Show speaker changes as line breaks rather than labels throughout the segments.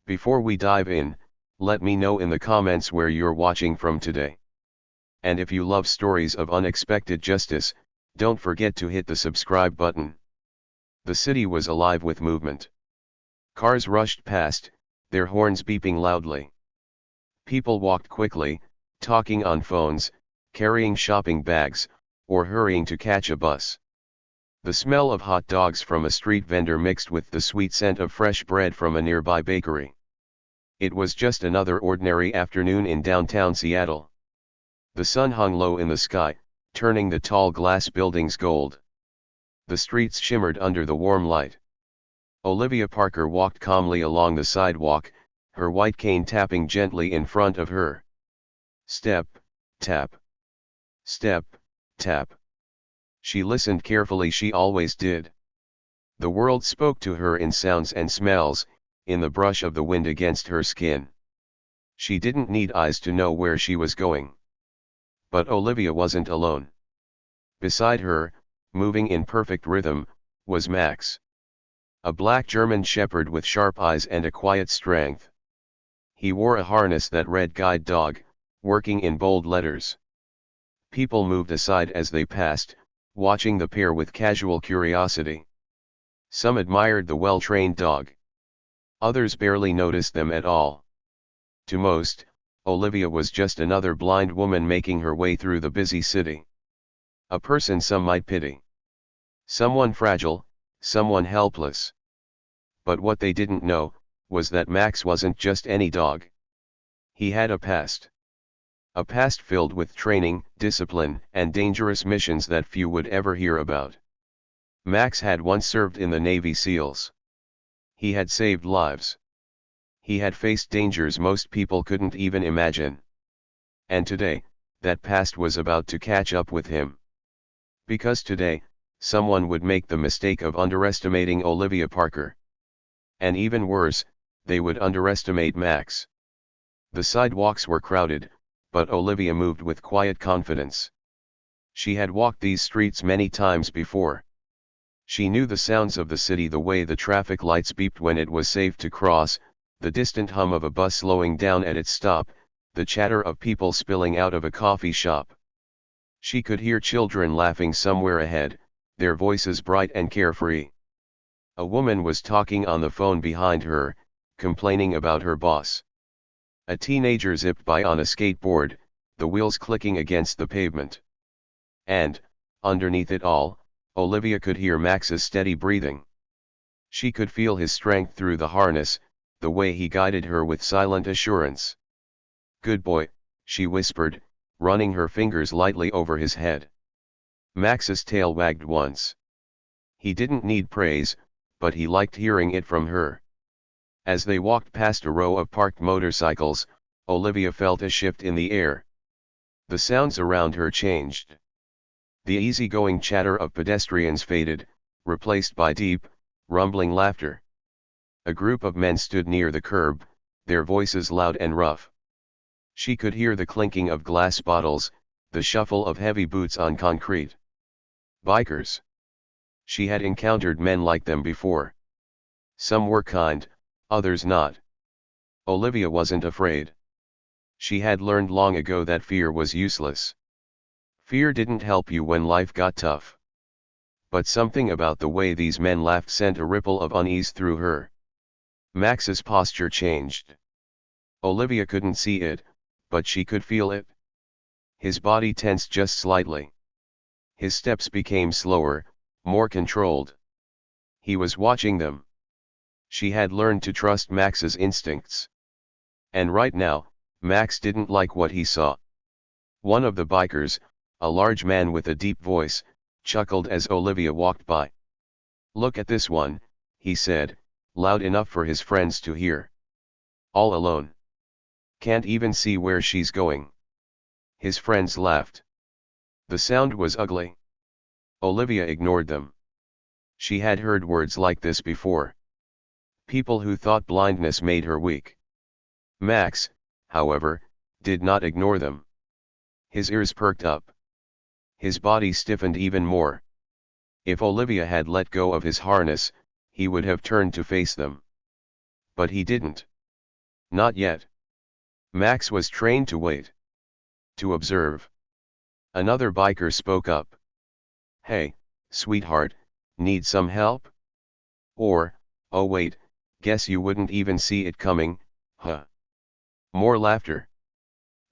Before we dive in, let me know in the comments where you're watching from today. And if you love stories of unexpected justice, don't forget to hit the subscribe button. The city was alive with movement. Cars rushed past, their horns beeping loudly. People walked quickly, talking on phones, carrying shopping bags, or hurrying to catch a bus. The smell of hot dogs from a street vendor mixed with the sweet scent of fresh bread from a nearby bakery. It was just another ordinary afternoon in downtown Seattle. The sun hung low in the sky, turning the tall glass buildings gold. The streets shimmered under the warm light. Olivia Parker walked calmly along the sidewalk, her white cane tapping gently in front of her. Step, tap. Step, tap. She listened carefully, she always did. The world spoke to her in sounds and smells, in the brush of the wind against her skin. She didn't need eyes to know where she was going. But Olivia wasn't alone. Beside her, moving in perfect rhythm, was Max. A black German shepherd with sharp eyes and a quiet strength. He wore a harness that read "Guide Dog," working in bold letters. People moved aside as they passed, watching the pair with casual curiosity. Some admired the well-trained dog. Others barely noticed them at all. To most, Olivia was just another blind woman making her way through the busy city. A person some might pity. Someone fragile, someone helpless. But what they didn't know, was that Max wasn't just any dog. He had a past. A past filled with training, discipline, and dangerous missions that few would ever hear about. Max had once served in the Navy SEALs. He had saved lives. He had faced dangers most people couldn't even imagine. And today, that past was about to catch up with him. Because today, someone would make the mistake of underestimating Olivia Parker. And even worse, they would underestimate Max. The sidewalks were crowded, but Olivia moved with quiet confidence. She had walked these streets many times before. She knew the sounds of the city, the way the traffic lights beeped when it was safe to cross, the distant hum of a bus slowing down at its stop, the chatter of people spilling out of a coffee shop. She could hear children laughing somewhere ahead, their voices bright and carefree. A woman was talking on the phone behind her, complaining about her boss. A teenager zipped by on a skateboard, the wheels clicking against the pavement. And, underneath it all, Olivia could hear Max's steady breathing. She could feel his strength through the harness, the way he guided her with silent assurance. "Good boy," she whispered, running her fingers lightly over his head. Max's tail wagged once. He didn't need praise, but he liked hearing it from her. As they walked past a row of parked motorcycles, Olivia felt a shift in the air. The sounds around her changed. The easygoing chatter of pedestrians faded, replaced by deep, rumbling laughter. A group of men stood near the curb, their voices loud and rough. She could hear the clinking of glass bottles, the shuffle of heavy boots on concrete. Bikers. She had encountered men like them before. Some were kind, others not. Olivia wasn't afraid. She had learned long ago that fear was useless. Fear didn't help you when life got tough. But something about the way these men laughed sent a ripple of unease through her. Max's posture changed. Olivia couldn't see it, but she could feel it. His body tensed just slightly. His steps became slower, more controlled. He was watching them. She had learned to trust Max's instincts. And right now, Max didn't like what he saw. One of the bikers, a large man with a deep voice, chuckled as Olivia walked by. "Look at this one," he said, loud enough for his friends to hear. "All alone. Can't even see where she's going." His friends laughed. The sound was ugly. Olivia ignored them. She had heard words like this before. People who thought blindness made her weak. Max, however, did not ignore them. His ears perked up. His body stiffened even more. If Olivia had let go of his harness, he would have turned to face them. But he didn't. Not yet. Max was trained to wait. To observe. Another biker spoke up. Hey, sweetheart, need some help? Or, oh wait, guess you wouldn't even see it coming, huh? More laughter.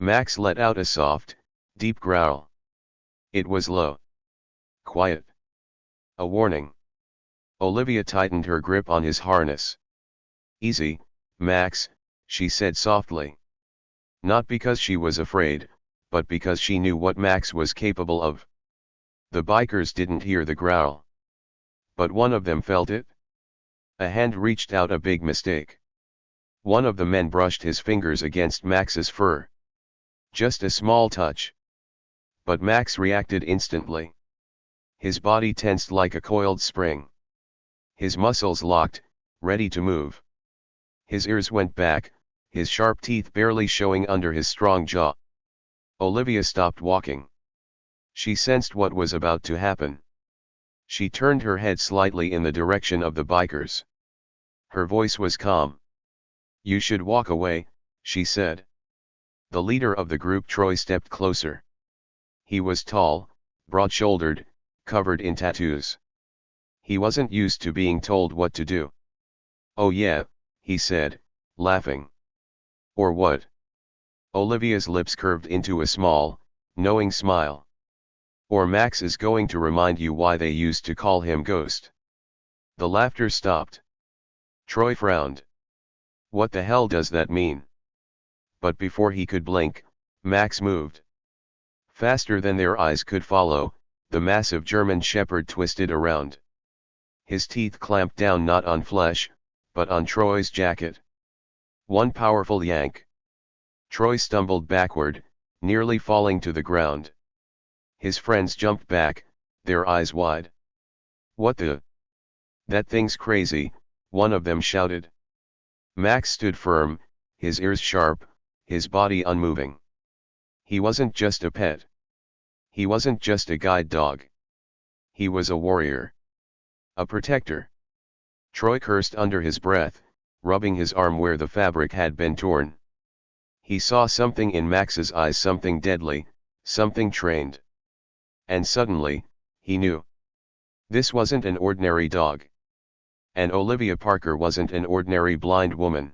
Max let out a soft, deep growl. It was low. Quiet. A warning. Olivia tightened her grip on his harness. Easy, Max, she said softly. Not because she was afraid, but because she knew what Max was capable of. The bikers didn't hear the growl. But one of them felt it. A hand reached out, a big mistake. One of the men brushed his fingers against Max's fur. Just a small touch. But Max reacted instantly. His body tensed like a coiled spring. His muscles locked, ready to move. His ears went back, his sharp teeth barely showing under his strong jaw. Olivia stopped walking. She sensed what was about to happen. She turned her head slightly in the direction of the bikers. Her voice was calm. You should walk away, she said. The leader of the group, Troy, stepped closer. He was tall, broad-shouldered, covered in tattoos. He wasn't used to being told what to do. Oh yeah, he said, laughing. Or what? Olivia's lips curved into a small, knowing smile. Or Max is going to remind you why they used to call him Ghost. The laughter stopped. Troy frowned. What the hell does that mean? But before he could blink, Max moved. Faster than their eyes could follow, the massive German Shepherd twisted around. His teeth clamped down not on flesh, but on Troy's jacket. One powerful yank. Troy stumbled backward, nearly falling to the ground. His friends jumped back, their eyes wide. What the? That thing's crazy, one of them shouted. Max stood firm, his ears sharp, his body unmoving. He wasn't just a pet. He wasn't just a guide dog. He was a warrior. A protector. Troy cursed under his breath, rubbing his arm where the fabric had been torn. He saw something in Max's eyes, something deadly, something trained. And suddenly, he knew. This wasn't an ordinary dog. And Olivia Parker wasn't an ordinary blind woman.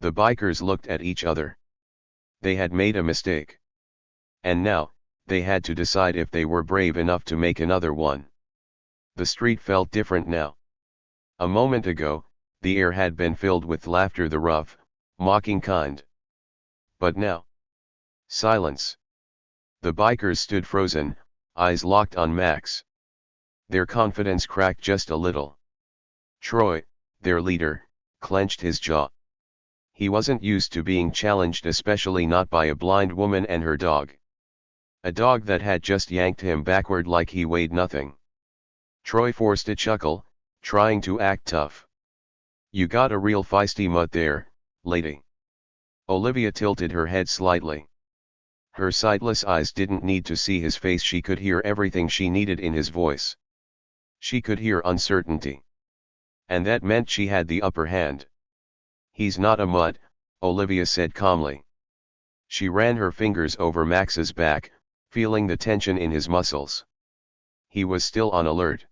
The bikers looked at each other. They had made a mistake. And now, they had to decide if they were brave enough to make another one. The street felt different now. A moment ago, the air had been filled with laughter, the rough, mocking kind. But now, silence. The bikers stood frozen, eyes locked on Max. Their confidence cracked just a little. Troy, their leader, clenched his jaw. He wasn't used to being challenged, especially not by a blind woman and her dog. A dog that had just yanked him backward like he weighed nothing. Troy forced a chuckle, trying to act tough. You got a real feisty mutt there, lady. Olivia tilted her head slightly. Her sightless eyes didn't need to see his face, she could hear everything she needed in his voice. She could hear uncertainty. And that meant she had the upper hand. He's not a mutt, Olivia said calmly. She ran her fingers over Max's back, feeling the tension in his muscles. He was still on alert.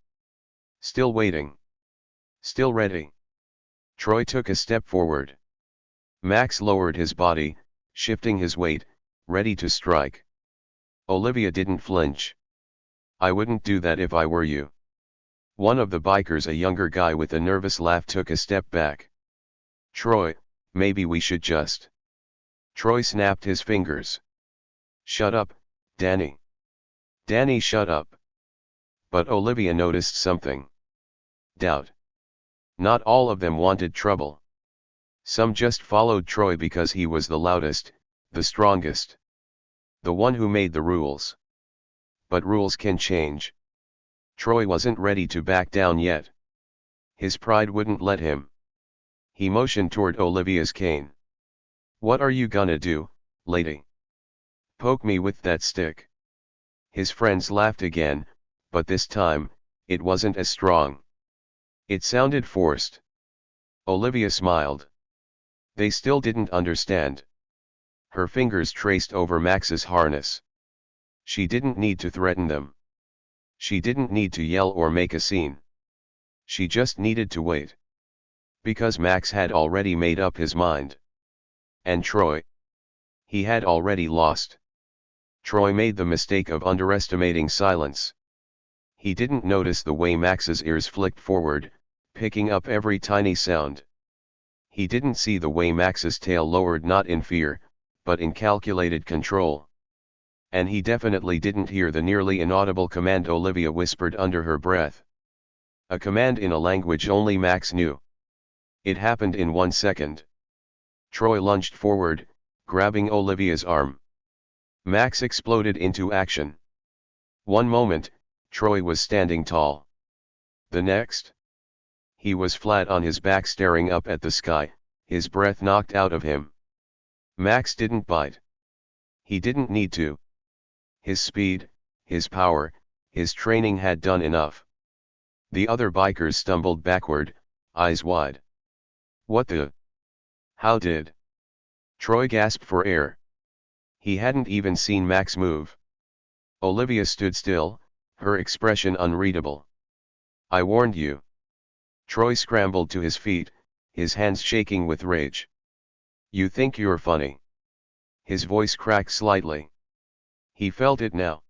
Still waiting. Still ready. Troy took a step forward. Max lowered his body, shifting his weight, ready to strike. Olivia didn't flinch. I wouldn't do that if I were you. One of the bikers, a younger guy with a nervous laugh, took a step back. Troy, maybe we should just. Troy snapped his fingers. Shut up, Danny. Danny, shut up. But Olivia noticed something. Doubt. Not all of them wanted trouble. Some just followed Troy because he was the loudest, the strongest. The one who made the rules. But rules can change. Troy wasn't ready to back down yet. His pride wouldn't let him. He motioned toward Olivia's cane. What are you gonna do, lady? Poke me with that stick. His friends laughed again, but this time, it wasn't as strong. It sounded forced. Olivia smiled. They still didn't understand. Her fingers traced over Max's harness. She didn't need to threaten them. She didn't need to yell or make a scene. She just needed to wait. Because Max had already made up his mind. And Troy? He had already lost. Troy made the mistake of underestimating silence. He didn't notice the way Max's ears flicked forward, picking up every tiny sound. He didn't see the way Max's tail lowered not in fear, but in calculated control. And he definitely didn't hear the nearly inaudible command Olivia whispered under her breath. A command in a language only Max knew. It happened in 1 second. Troy lunged forward, grabbing Olivia's arm. Max exploded into action. One moment, Troy was standing tall. The next, he was flat on his back staring up at the sky, his breath knocked out of him. Max didn't bite. He didn't need to. His speed, his power, his training had done enough. The other bikers stumbled backward, eyes wide. What the? How did? Troy gasped for air. He hadn't even seen Max move. Olivia stood still, her expression unreadable. I warned you. Troy scrambled to his feet, his hands shaking with rage. You think you're funny? His voice cracked slightly. He felt it now.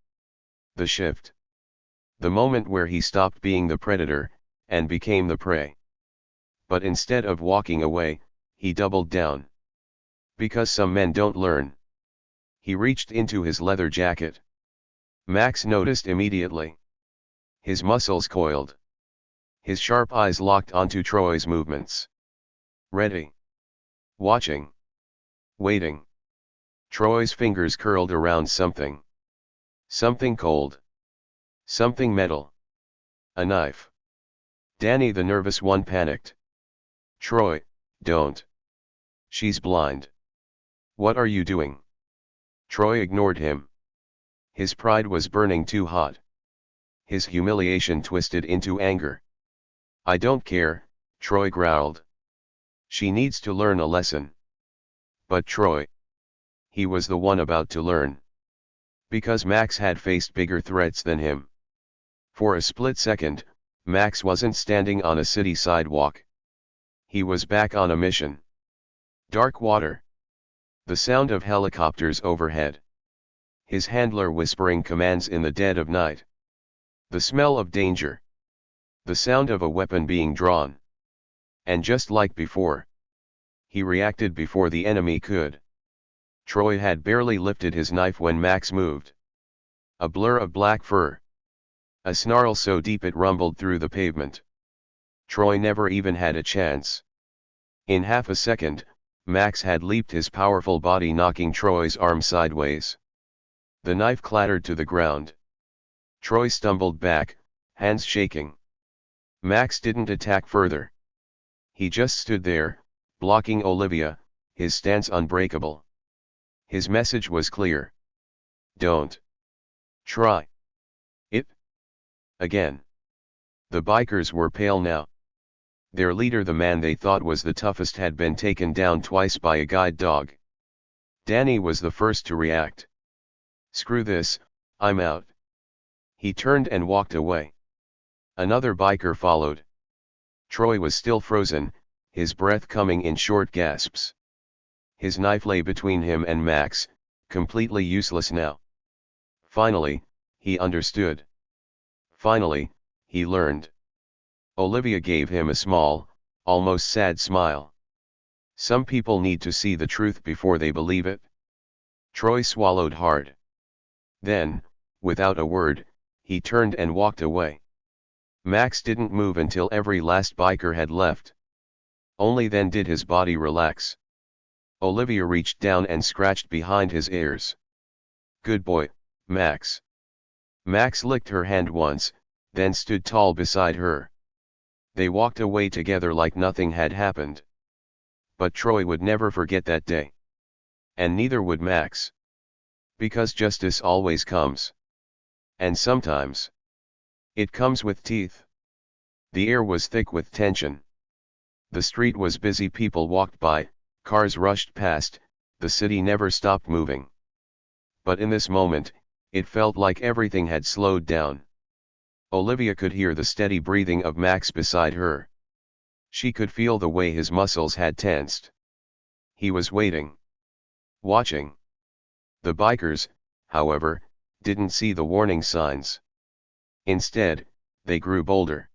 The shift. The moment where he stopped being the predator, and became the prey. But instead of walking away, he doubled down. Because some men don't learn. He reached into his leather jacket. Max noticed immediately. His muscles coiled. His sharp eyes locked onto Troy's movements. Ready. Watching. Waiting. Troy's fingers curled around something. Something cold. Something metal. A knife. Danny, the nervous one, panicked. Troy, don't. She's blind. What are you doing? Troy ignored him. His pride was burning too hot. His humiliation twisted into anger. I don't care, Troy growled. She needs to learn a lesson. But Troy. He was the one about to learn. Because Max had faced bigger threats than him. For a split second, Max wasn't standing on a city sidewalk. He was back on a mission. Dark water. The sound of helicopters overhead. His handler whispering commands in the dead of night. The smell of danger. The sound of a weapon being drawn. And just like before, he reacted before the enemy could. Troy had barely lifted his knife when Max moved. A blur of black fur. A snarl so deep it rumbled through the pavement. Troy never even had a chance. In half a second, Max had leaped his powerful body, knocking Troy's arm sideways. The knife clattered to the ground. Troy stumbled back, hands shaking. Max didn't attack further. He just stood there, blocking Olivia, his stance unbreakable. His message was clear. Don't try it again. The bikers were pale now. Their leader, the man they thought was the toughest, had been taken down twice by a guide dog. Danny was the first to react. Screw this, I'm out. He turned and walked away. Another biker followed. Troy was still frozen, his breath coming in short gasps. His knife lay between him and Max, completely useless now. Finally, he understood. Finally, he learned. Olivia gave him a small, almost sad smile. Some people need to see the truth before they believe it. Troy swallowed hard. Then, without a word, he turned and walked away. Max didn't move until every last biker had left. Only then did his body relax. Olivia reached down and scratched behind his ears. Good boy, Max. Max licked her hand once, then stood tall beside her. They walked away together like nothing had happened. But Troy would never forget that day. And neither would Max. Because justice always comes. And sometimes, it comes with teeth. The air was thick with tension. The street was busy, people walked by, Cars rushed past, the city never stopped moving. But in this moment, it felt like everything had slowed down. Olivia could hear the steady breathing of Max beside her. She could feel the way his muscles had tensed. He was waiting. Watching. The bikers, however, didn't see the warning signs. Instead, they grew bolder.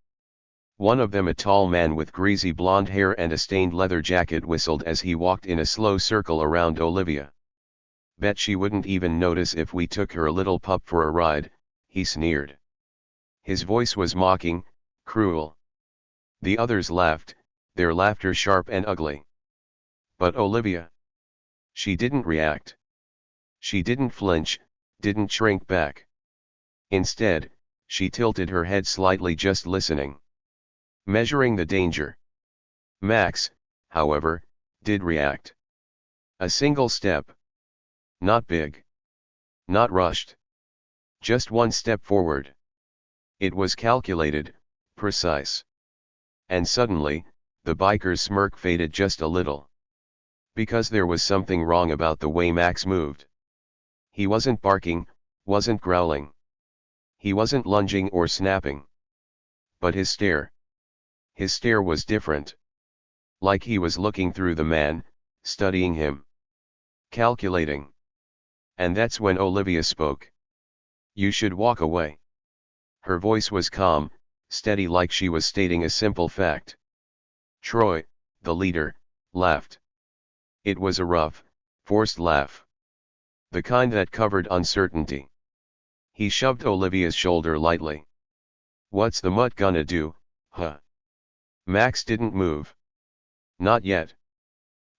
One of them, a tall man with greasy blonde hair and a stained leather jacket, whistled as he walked in a slow circle around Olivia. "Bet she wouldn't even notice if we took her little pup for a ride," he sneered. His voice was mocking, cruel. The others laughed, their laughter sharp and ugly. But Olivia. She didn't react. She didn't flinch, didn't shrink back. Instead, she tilted her head slightly, just listening. Measuring the danger. Max, however, did react. A single step. Not big. Not rushed. Just one step forward. It was calculated, precise. And suddenly, the biker's smirk faded just a little. Because there was something wrong about the way Max moved. He wasn't barking, wasn't growling. He wasn't lunging or snapping. But his stare. His stare was different. Like he was looking through the man, studying him. Calculating. And that's when Olivia spoke. "You should walk away." Her voice was calm, steady, like she was stating a simple fact. Troy, the leader, laughed. It was a rough, forced laugh. The kind that covered uncertainty. He shoved Olivia's shoulder lightly. "What's the mutt gonna do, huh?" Max didn't move. Not yet.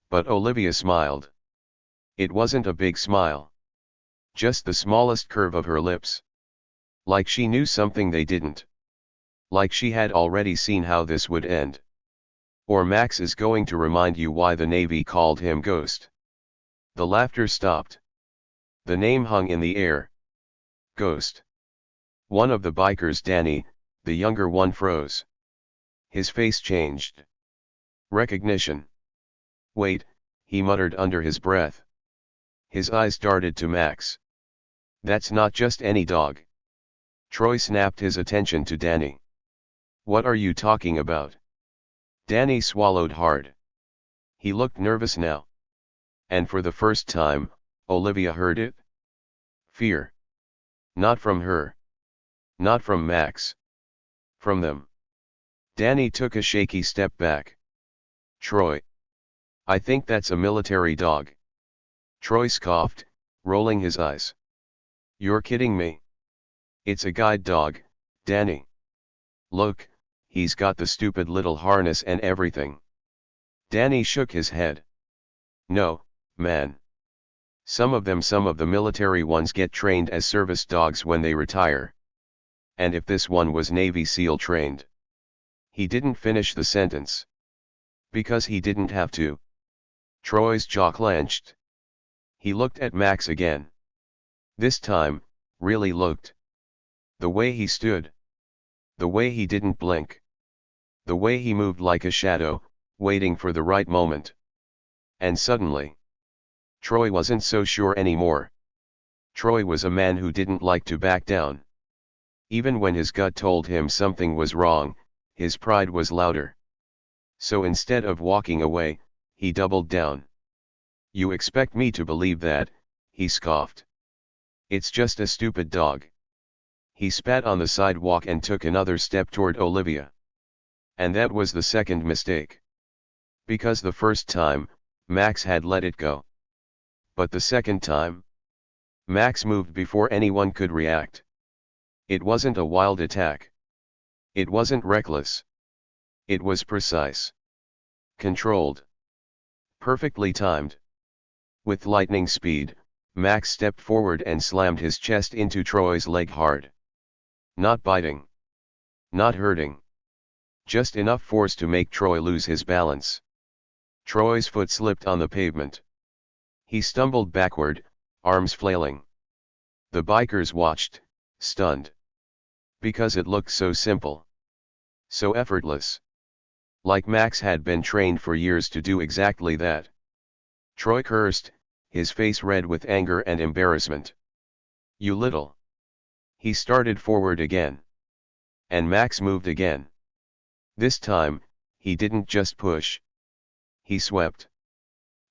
But Olivia smiled. It wasn't a big smile. Just the smallest curve of her lips. Like she knew something they didn't. Like she had already seen how this would end. "Or Max is going to remind you why the Navy called him Ghost." The laughter stopped. The name hung in the air. Ghost. One of the bikers, Danny, the younger one, froze. His face changed. Recognition. "Wait," he muttered under his breath. His eyes darted to Max. "That's not just any dog." Troy snapped his attention to Danny. "What are you talking about?" Danny swallowed hard. He looked nervous now. And for the first time, Olivia heard it. Fear. Not from her. Not from Max. From them. Danny took a shaky step back. "Troy. I think that's a military dog." Troy scoffed, rolling his eyes. "You're kidding me. It's a guide dog, Danny. Look, he's got the stupid little harness and everything." Danny shook his head. "No, man. Some of the military ones get trained as service dogs when they retire. And if this one was Navy SEAL trained." He didn't finish the sentence. Because he didn't have to. Troy's jaw clenched. He looked at Max again. This time, really looked. The way he stood. The way he didn't blink. The way he moved like a shadow, waiting for the right moment. And suddenly, Troy wasn't so sure anymore. Troy was a man who didn't like to back down. Even when his gut told him something was wrong, his pride was louder. So instead of walking away, he doubled down. "You expect me to believe that?" he scoffed. "It's just a stupid dog." He spat on the sidewalk and took another step toward Olivia. And that was the second mistake. Because the first time, Max had let it go. But the second time, Max moved before anyone could react. It wasn't a wild attack. It wasn't reckless. It was precise. Controlled. Perfectly timed. With lightning speed, Max stepped forward and slammed his chest into Troy's leg hard. Not biting. Not hurting. Just enough force to make Troy lose his balance. Troy's foot slipped on the pavement. He stumbled backward, arms flailing. The bikers watched, stunned. Because it looked so simple. So effortless. Like Max had been trained for years to do exactly that. Troy cursed, his face red with anger and embarrassment. You little. He started forward again. And Max moved again. This time, he didn't just push. He swept.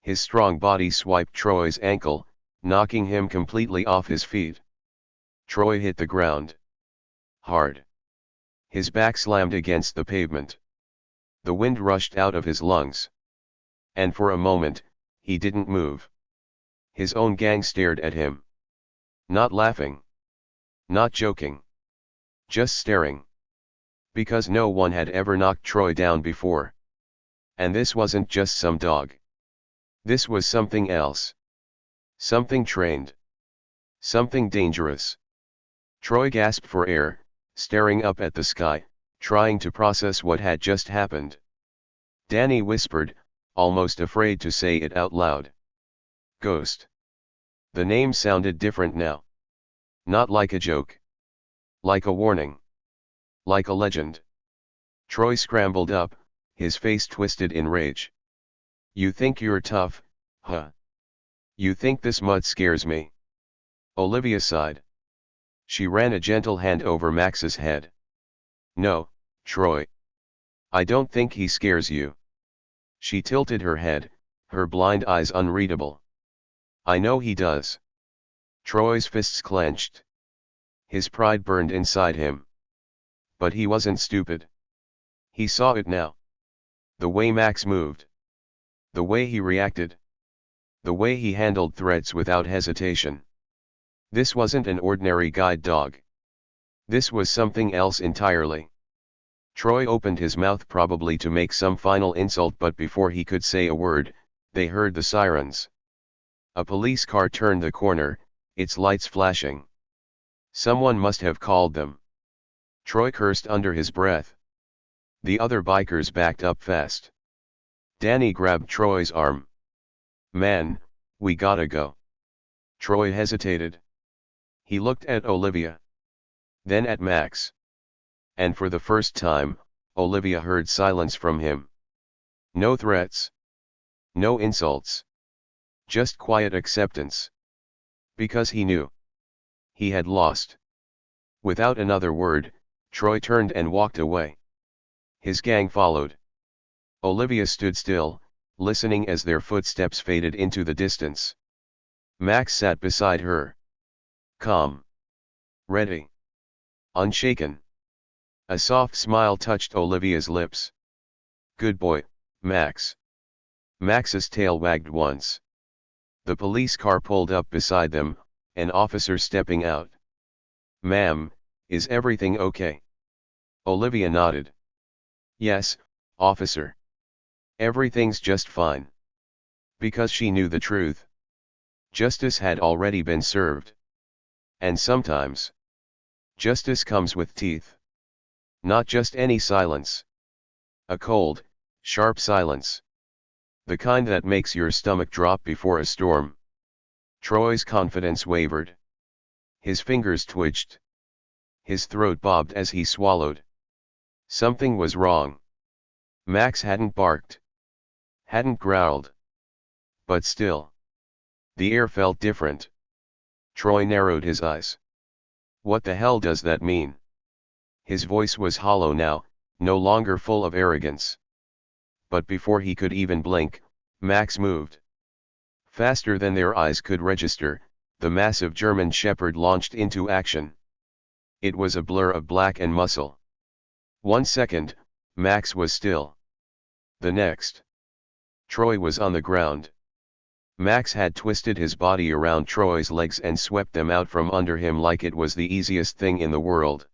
His strong body swiped Troy's ankle, knocking him completely off his feet. Troy hit the ground. Hard. His back slammed against the pavement. The wind rushed out of his lungs. And for a moment, he didn't move. His own gang stared at him. Not laughing. Not joking. Just staring. Because no one had ever knocked Troy down before. And this wasn't just some dog. This was something else. Something trained. Something dangerous. Troy gasped for air, staring up at the sky, trying to process what had just happened. Danny whispered, almost afraid to say it out loud. Ghost. The name sounded different now. Not like a joke. Like a warning. Like a legend. Troy scrambled up, his face twisted in rage. You think you're tough, huh? You think this mud scares me? Olivia sighed. She ran a gentle hand over Max's head. No, Troy. I don't think he scares you. She tilted her head, her blind eyes unreadable. I know he does. Troy's fists clenched. His pride burned inside him. But he wasn't stupid. He saw it now. The way Max moved. The way he reacted. The way he handled threats without hesitation. This wasn't an ordinary guide dog. This was something else entirely. Troy opened his mouth probably to make some final insult, but before he could say a word, they heard the sirens. A police car turned the corner, its lights flashing. Someone must have called them. Troy cursed under his breath. The other bikers backed up fast. Danny grabbed Troy's arm. Man, we gotta go. Troy hesitated. He looked at Olivia. Then at Max. And for the first time, Olivia heard silence from him. No threats. No insults. Just quiet acceptance. Because he knew. He had lost. Without another word, Troy turned and walked away. His gang followed. Olivia stood still, listening as their footsteps faded into the distance. Max sat beside her. Calm. Ready. Unshaken. A soft smile touched Olivia's lips. Good boy, Max. Max's tail wagged once. The police car pulled up beside them, an officer stepping out. Ma'am, is everything okay? Olivia nodded. Yes, officer. Everything's just fine. Because she knew the truth. Justice had already been served. And sometimes, justice comes with teeth. Not just any silence. A cold, sharp silence. The kind that makes your stomach drop before a storm. Troy's confidence wavered. His fingers twitched. His throat bobbed as he swallowed. Something was wrong. Max hadn't barked. Hadn't growled. But still. The air felt different. Troy narrowed his eyes. What the hell does that mean? His voice was hollow now, no longer full of arrogance. But before he could even blink, Max moved. Faster than their eyes could register, the massive German Shepherd launched into action. It was a blur of black and muscle. 1 second, Max was still. The next. Troy was on the ground. Max had twisted his body around Troy's legs and swept them out from under him like it was the easiest thing in the world.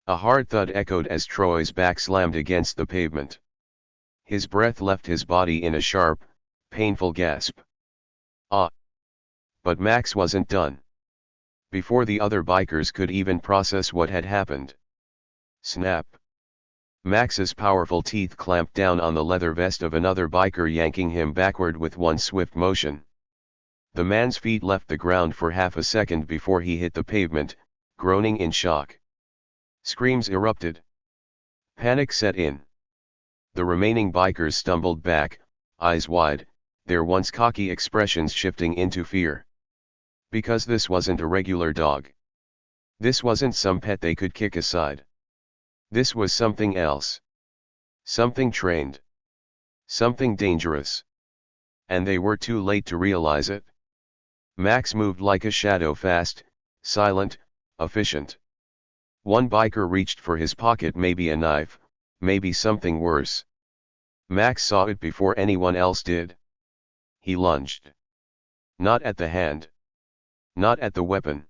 A hard thud echoed as Troy's back slammed against the pavement. His breath left his body in a sharp, painful gasp. Ah! But Max wasn't done. Before the other bikers could even process what had happened. Snap! Max's powerful teeth clamped down on the leather vest of another biker, yanking him backward with one swift motion. The man's feet left the ground for half a second before he hit the pavement, groaning in shock. Screams erupted. Panic set in. The remaining bikers stumbled back, eyes wide, their once cocky expressions shifting into fear. Because this wasn't a regular dog. This wasn't some pet they could kick aside. This was something else. Something trained. Something dangerous. And they were too late to realize it. Max moved like a shadow, fast, silent, efficient. One biker reached for his pocket, maybe a knife, maybe something worse. Max saw it before anyone else did. He lunged. Not at the hand. Not at the weapon.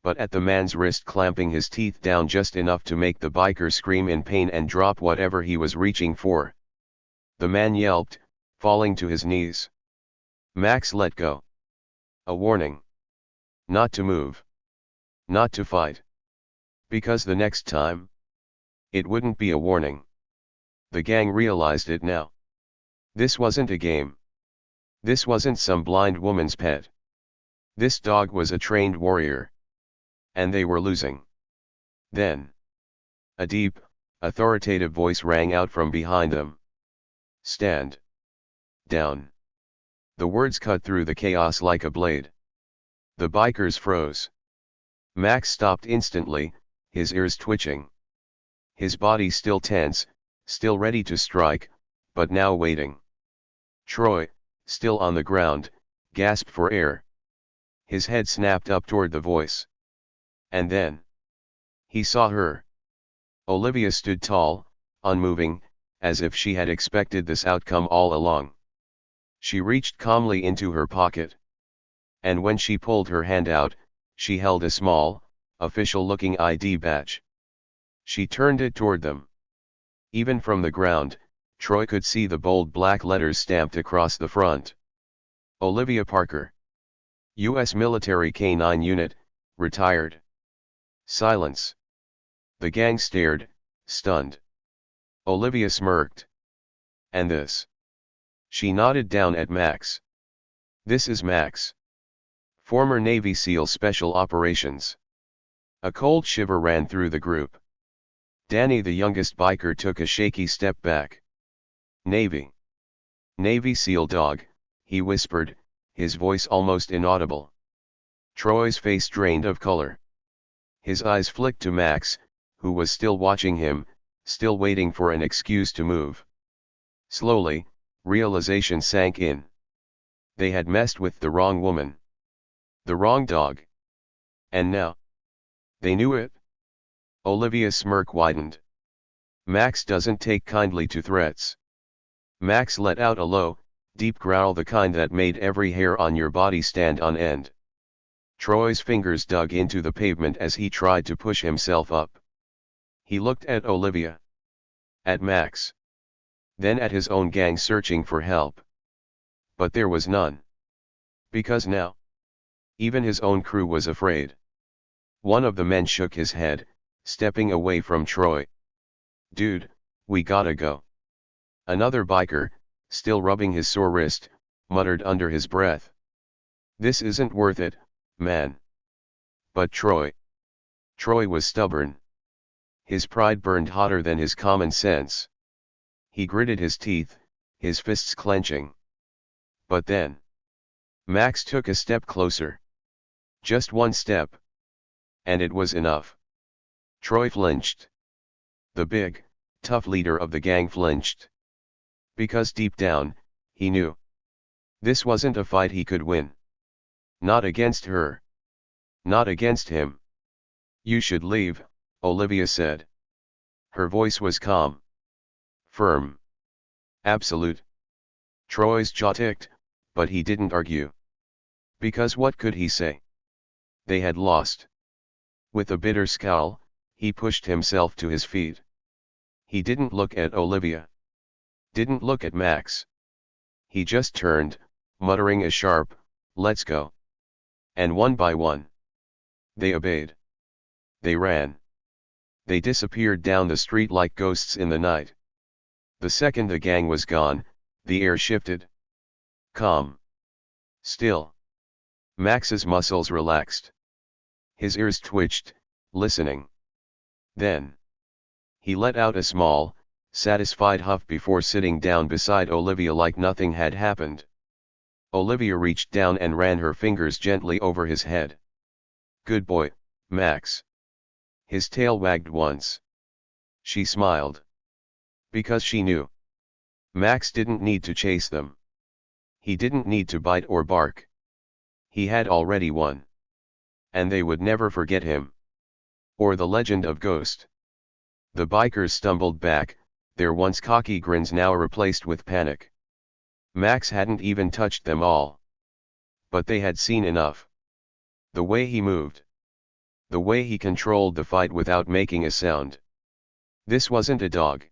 But at the man's wrist, clamping his teeth down just enough to make the biker scream in pain and drop whatever he was reaching for. The man yelped, falling to his knees. Max let go. A warning. Not to move. Not to fight. Because the next time, it wouldn't be a warning. The gang realized it now. This wasn't a game. This wasn't some blind woman's pet. This dog was a trained warrior. And they were losing. Then, a deep, authoritative voice rang out from behind them. Stand down. The words cut through the chaos like a blade. The bikers froze. Max stopped instantly, his ears twitching. His body still tense, still ready to strike, but now waiting. Troy, still on the ground, gasped for air. His head snapped up toward the voice. And then, he saw her. Olivia stood tall, unmoving, as if she had expected this outcome all along. She reached calmly into her pocket. And when she pulled her hand out, she held a small, official-looking ID badge. She turned it toward them. Even from the ground, Troy could see the bold black letters stamped across the front. Olivia Parker. U.S. Military K-9 Unit, retired. Silence. The gang stared, stunned. Olivia smirked. And this? She nodded down at Max. This is Max. Former Navy SEAL Special Operations. A cold shiver ran through the group. Danny, the youngest biker, took a shaky step back. Navy SEAL dog, he whispered, his voice almost inaudible. Troy's face drained of color. His eyes flicked to Max, who was still watching him, still waiting for an excuse to move. Slowly, realization sank in. They had messed with the wrong woman. The wrong dog. And now, they knew it? Olivia's smirk widened. Max doesn't take kindly to threats. Max let out a low, deep growl, the kind that made every hair on your body stand on end. Troy's fingers dug into the pavement as he tried to push himself up. He looked at Olivia. At Max. Then at his own gang searching for help. But there was none. Because now, even his own crew was afraid. One of the men shook his head, stepping away from Troy. Dude, we gotta go. Another biker, still rubbing his sore wrist, muttered under his breath. This isn't worth it, man. But Troy was stubborn. His pride burned hotter than his common sense. He gritted his teeth, his fists clenching. But then, Max took a step closer. Just one step. And it was enough. Troy flinched. The big, tough leader of the gang flinched. Because deep down, he knew. This wasn't a fight he could win. Not against her. Not against him. You should leave, Olivia said. Her voice was calm. Firm. Absolute. Troy's jaw ticked, but he didn't argue. Because what could he say? They had lost. With a bitter scowl, he pushed himself to his feet. He didn't look at Olivia. Didn't look at Max. He just turned, muttering a sharp, "Let's go." And one by one, they obeyed. They ran. They disappeared down the street like ghosts in the night. The second the gang was gone, the air shifted. Calm. Still. Max's muscles relaxed. His ears twitched, listening. Then, he let out a small, satisfied huff before sitting down beside Olivia like nothing had happened. Olivia reached down and ran her fingers gently over his head. Good boy, Max. His tail wagged once. She smiled. Because she knew. Max didn't need to chase them. He didn't need to bite or bark. He had already won. And they would never forget him. Or the legend of Ghost. The bikers stumbled back, their once cocky grins now replaced with panic. Max hadn't even touched them all. But they had seen enough. The way he moved. The way he controlled the fight without making a sound. This wasn't a dog.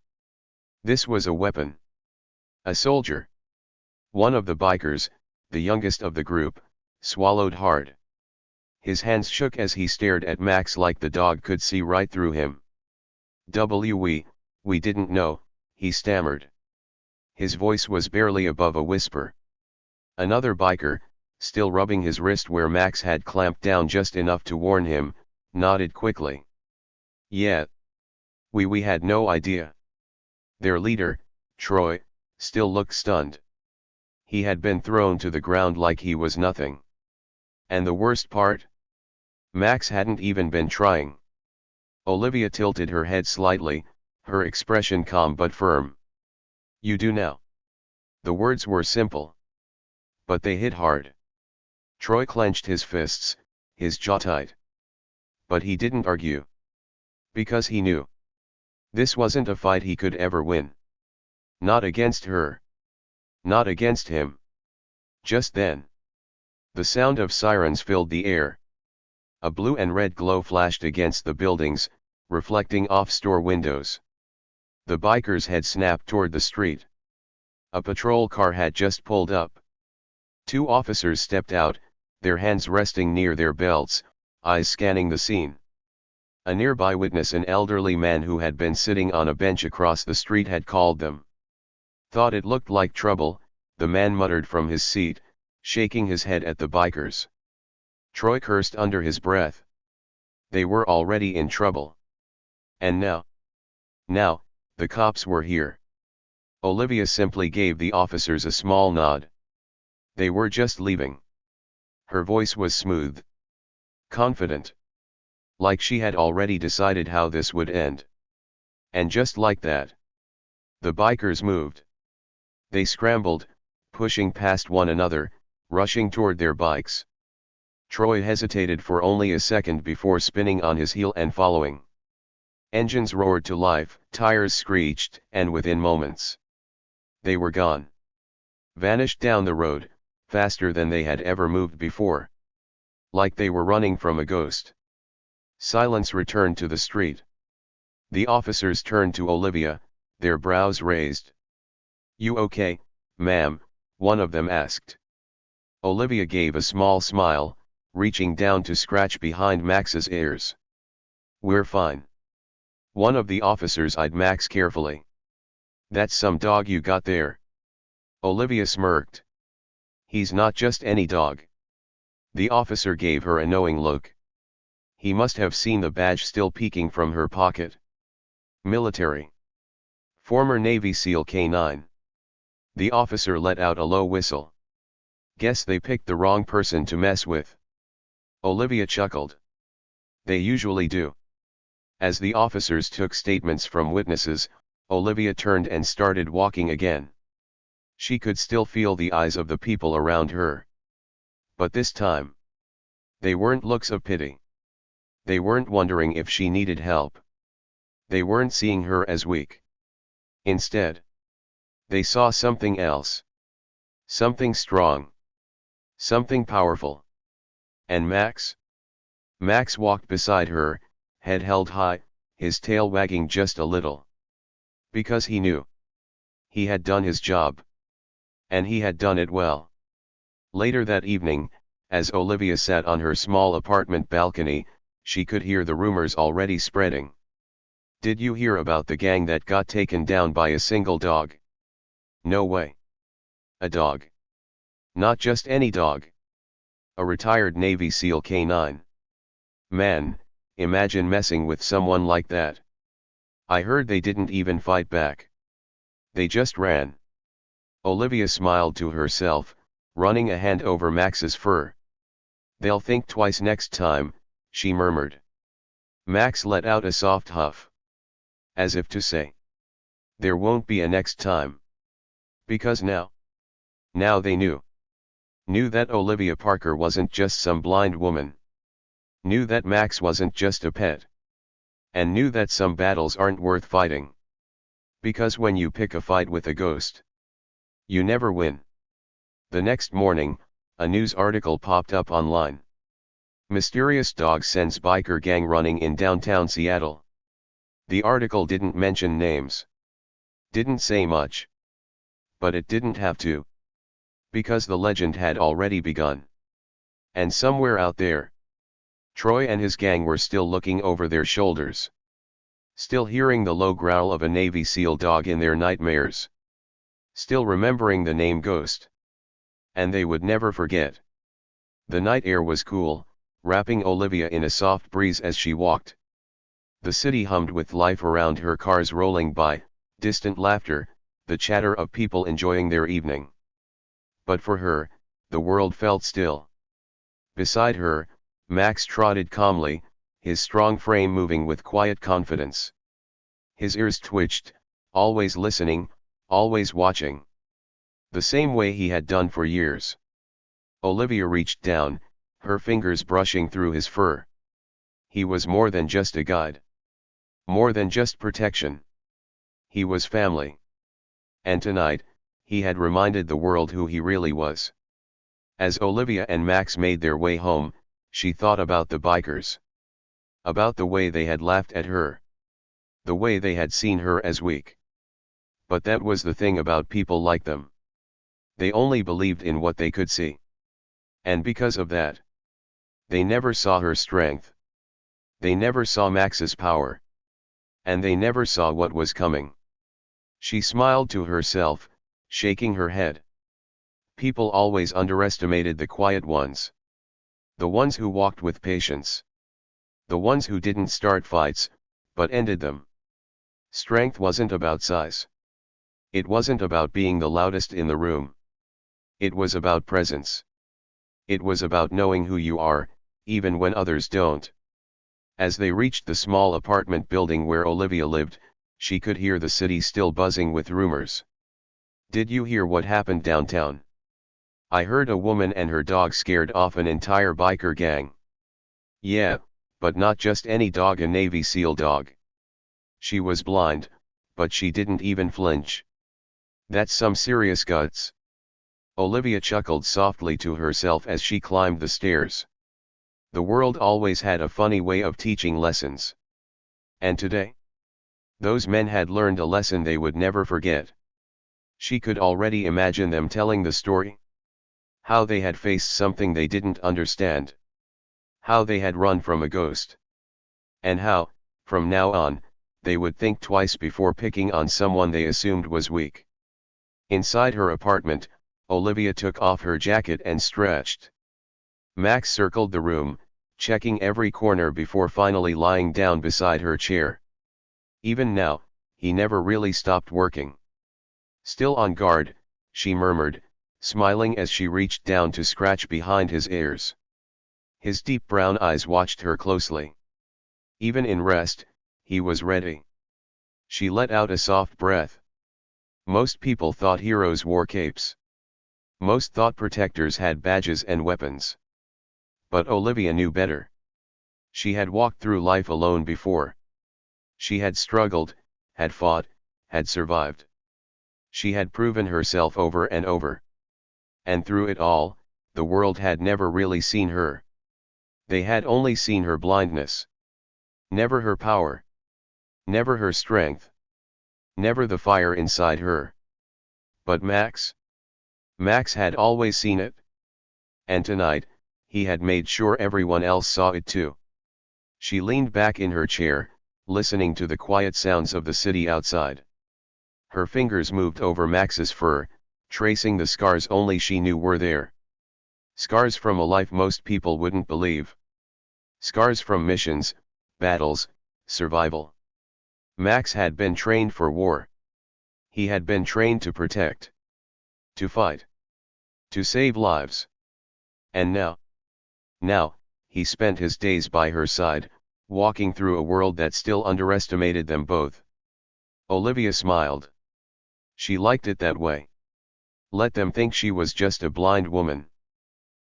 This was a weapon. A soldier. One of the bikers, the youngest of the group, swallowed hard. His hands shook as he stared at Max like the dog could see right through him. We didn't know, he stammered. His voice was barely above a whisper. Another biker, still rubbing his wrist where Max had clamped down just enough to warn him, nodded quickly. Yeah. We had no idea. Their leader, Troy, still looked stunned. He had been thrown to the ground like he was nothing. And the worst part? Max hadn't even been trying. Olivia tilted her head slightly, her expression calm but firm. You do now. The words were simple. But they hit hard. Troy clenched his fists, his jaw tight. But he didn't argue. Because he knew. This wasn't a fight he could ever win. Not against her. Not against him. Just then. The sound of sirens filled the air. A blue and red glow flashed against the buildings, reflecting off store windows. The bikers had snapped toward the street. A patrol car had just pulled up. Two officers stepped out, their hands resting near their belts, eyes scanning the scene. A nearby witness, an elderly man who had been sitting on a bench across the street, had called them. Thought it looked like trouble, the man muttered from his seat, shaking his head at the bikers. Troy cursed under his breath. They were already in trouble. And now, the cops were here. Olivia simply gave the officers a small nod. They were just leaving. Her voice was smooth. Confident. Like she had already decided how this would end. And just like that, the bikers moved. They scrambled, pushing past one another, rushing toward their bikes. Troy hesitated for only a second before spinning on his heel and following. Engines roared to life, tires screeched, and within moments, they were gone. Vanished down the road, faster than they had ever moved before. Like they were running from a ghost. Silence returned to the street. The officers turned to Olivia, their brows raised. You okay, ma'am? One of them asked. Olivia gave a small smile, reaching down to scratch behind Max's ears. We're fine. One of the officers eyed Max carefully. That's some dog you got there. Olivia smirked. He's not just any dog. The officer gave her a knowing look. He must have seen the badge still peeking from her pocket. Military. Former Navy SEAL K9. The officer let out a low whistle. Guess they picked the wrong person to mess with. Olivia chuckled. They usually do. As the officers took statements from witnesses, Olivia turned and started walking again. She could still feel the eyes of the people around her. But this time, they weren't looks of pity. They weren't wondering if she needed help. They weren't seeing her as weak. Instead, they saw something else. Something strong. Something powerful. And Max? Max walked beside her, head held high, his tail wagging just a little. Because he knew. He had done his job. And he had done it well. Later that evening, as Olivia sat on her small apartment balcony, she could hear the rumors already spreading. Did you hear about the gang that got taken down by a single dog? No way. A dog. Not just any dog. A retired Navy SEAL K9. Man, imagine messing with someone like that. I heard they didn't even fight back. They just ran. Olivia smiled to herself, running a hand over Max's fur. "They'll think twice next time," she murmured. Max let out a soft huff. As if to say, there won't be a next time. Because now they knew. Knew that Olivia Parker wasn't just some blind woman. Knew that Max wasn't just a pet. And knew that some battles aren't worth fighting. Because when you pick a fight with a ghost, you never win. The next morning, a news article popped up online. Mysterious dog sends biker gang running in downtown Seattle. The article didn't mention names. Didn't say much. But it didn't have to. Because the legend had already begun. And somewhere out there, Troy and his gang were still looking over their shoulders. Still hearing the low growl of a Navy SEAL dog in their nightmares. Still remembering the name Ghost. And they would never forget. The night air was cool, wrapping Olivia in a soft breeze as she walked. The city hummed with life around her, cars rolling by, distant laughter, the chatter of people enjoying their evening. But for her, the world felt still. Beside her, Max trotted calmly, his strong frame moving with quiet confidence. His ears twitched, always listening, always watching. The same way he had done for years. Olivia reached down, her fingers brushing through his fur. He was more than just a guide. More than just protection. He was family. And tonight, he had reminded the world who he really was. As Olivia and Max made their way home, she thought about the bikers. About the way they had laughed at her. The way they had seen her as weak. But that was the thing about people like them. They only believed in what they could see. And because of that, they never saw her strength. They never saw Max's power. And they never saw what was coming. She smiled to herself, shaking her head. People always underestimated the quiet ones. The ones who walked with patience. The ones who didn't start fights, but ended them. Strength wasn't about size. It wasn't about being the loudest in the room. It was about presence. It was about knowing who you are, even when others don't. As they reached the small apartment building where Olivia lived, she could hear the city still buzzing with rumors. "Did you hear what happened downtown? I heard a woman and her dog scared off an entire biker gang." "Yeah, but not just any dog, a Navy SEAL dog. She was blind, but she didn't even flinch. That's some serious guts." Olivia chuckled softly to herself as she climbed the stairs. The world always had a funny way of teaching lessons. And today, those men had learned a lesson they would never forget. She could already imagine them telling the story. How they had faced something they didn't understand. How they had run from a ghost. And how, from now on, they would think twice before picking on someone they assumed was weak. Inside her apartment, Olivia took off her jacket and stretched. Max circled the room, checking every corner before finally lying down beside her chair. Even now, he never really stopped working. "Still on guard," she murmured, smiling as she reached down to scratch behind his ears. His deep brown eyes watched her closely. Even in rest, he was ready. She let out a soft breath. Most people thought heroes wore capes. Most thought protectors had badges and weapons. But Olivia knew better. She had walked through life alone before. She had struggled, had fought, had survived. She had proven herself over and over. And through it all, the world had never really seen her. They had only seen her blindness. Never her power. Never her strength. Never the fire inside her. But Max? Max had always seen it. And tonight, he had made sure everyone else saw it too. She leaned back in her chair, listening to the quiet sounds of the city outside. Her fingers moved over Max's fur, tracing the scars only she knew were there. Scars from a life most people wouldn't believe. Scars from missions, battles, survival. Max had been trained for war. He had been trained to protect. To fight. to save lives. And now, he spent his days by her side, walking through a world that still underestimated them both. Olivia smiled. She liked it that way. Let them think she was just a blind woman.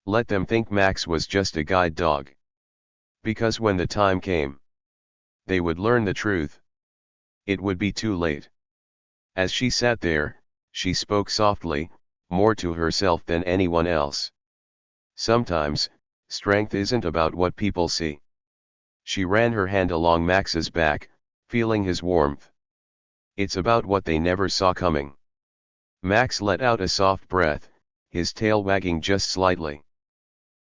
Let them think Max was just a guide dog. Because when the time came, they would learn the truth. It would be too late. As she sat there, she spoke softly, more to herself than anyone else. Sometimes, strength isn't about what people see. She ran her hand along Max's back, feeling his warmth. It's about what they never saw coming. Max let out a soft breath, his tail wagging just slightly.